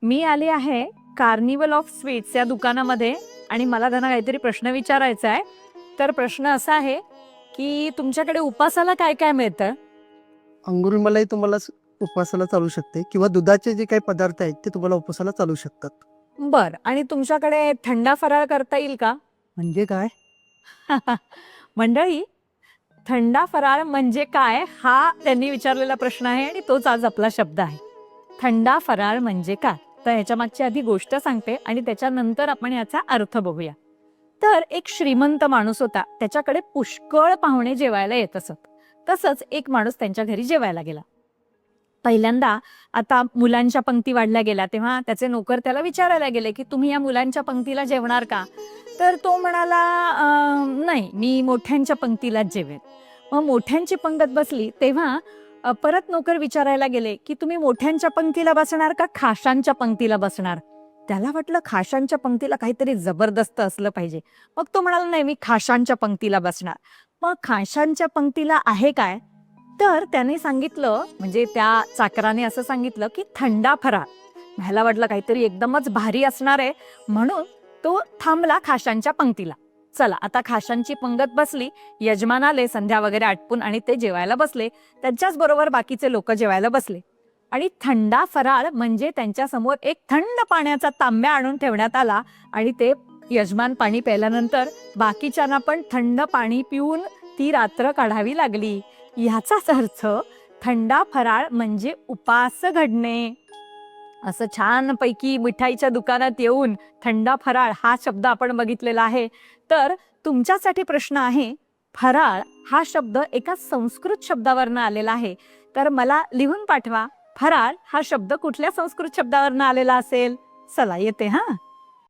मी आली आहे carnival of sweets या दुकानामध्ये आणि मला त्यांना काहीतरी प्रश्न विचारायचा आहे. तर प्रश्न असा आहे की तुमच्याकडे उपासाला काय काय मिळतं? अंगुर मलाई तुम्हाला उपवासाला चालू शकते किंवा दुधाचे जे काही पदार्थ आहेत ते तुम्हाला उपवासाला चालू शकतात. बर, आणि तुमच्याकडे थंडा फराळ करता येईल का? म्हणजे काय? मंडळी, थंडा फराळ म्हणजे काय हा त्यांनी विचारलेला प्रश्न आहे आणि तोच आज आपला शब्द आहे. थंडा फराळ म्हणजे काय? तर ह्याच्या मागची आधी गोष्ट सांगते आणि त्याच्यानंतर आपण याचा अर्थ बघूया. तर एक श्रीमंत माणूस होता, त्याच्याकडे पुष्कळ पाहुणे जेवायला येत असत. तसंच एक माणूस त्यांच्या घरी जेवायला गेला. पहिल्यांदा आता मुलांच्या पंक्ती वाढल्या गेल्या तेव्हा त्याचे नोकर त्याला विचारायला गेले की तुम्ही या मुलांच्या पंक्तीला जेवणार का? तर तो म्हणाला, नाही, मी मोठ्यांच्या पंक्तीलाच जेवेन." मग मोठ्यांची पंगत बसली तेव्हा परत नोकर विचारायला गेले की तुम्ही मोठ्यांच्या पंक्तीला बसणार का खाशांच्या पंक्तीला बसणार? त्याला वाटलं खाशांच्या पंक्तीला काहीतरी जबरदस्त असलं पाहिजे. मग तो म्हणाला, नाही, मी खाशांच्या पंक्तीला बसणार. मग खाशांच्या पंक्तीला आहे काय? तर त्याने सांगितलं, म्हणजे त्या चाकराने असं सांगितलं की थंडा फराळ. ह्याला वाटलं काहीतरी एकदमच भारी असणार आहे, म्हणून तो थांबला खाशांच्या पंक्तीला. चला, आता खाशांची पंगत बसली, यजमान आले संध्या वगैरे आटपून आणि ते जेवायला बसले. त्यांच्याच बरोबर बाकीचे लोक जेवायला बसले आणि थंडा फराळ म्हणजे त्यांच्या समोर एक थंड पाण्याचा तांब्या आणून ठेवण्यात आला आणि ते यजमान पाणी प्यायल्यानंतर बाकीच्यांना पण थंड पाणी पिऊन ती रात्र काढावी लागली. ह्याचाच अर्थ थंडा फराळ म्हणजे उपास घडणे. असं छानपैकी मिठाईच्या दुकानात येऊन थंडा फराळ हा शब्द आपण बघितलेला आहे. तर तुमच्यासाठी प्रश्न आहे, फराळ हा शब्द एका संस्कृत शब्दावरनं आलेला आहे. तर मला लिहून पाठवा, फराळ हा शब्द कुठल्या संस्कृत शब्दावरनं आलेला असेल? चला, येते हा.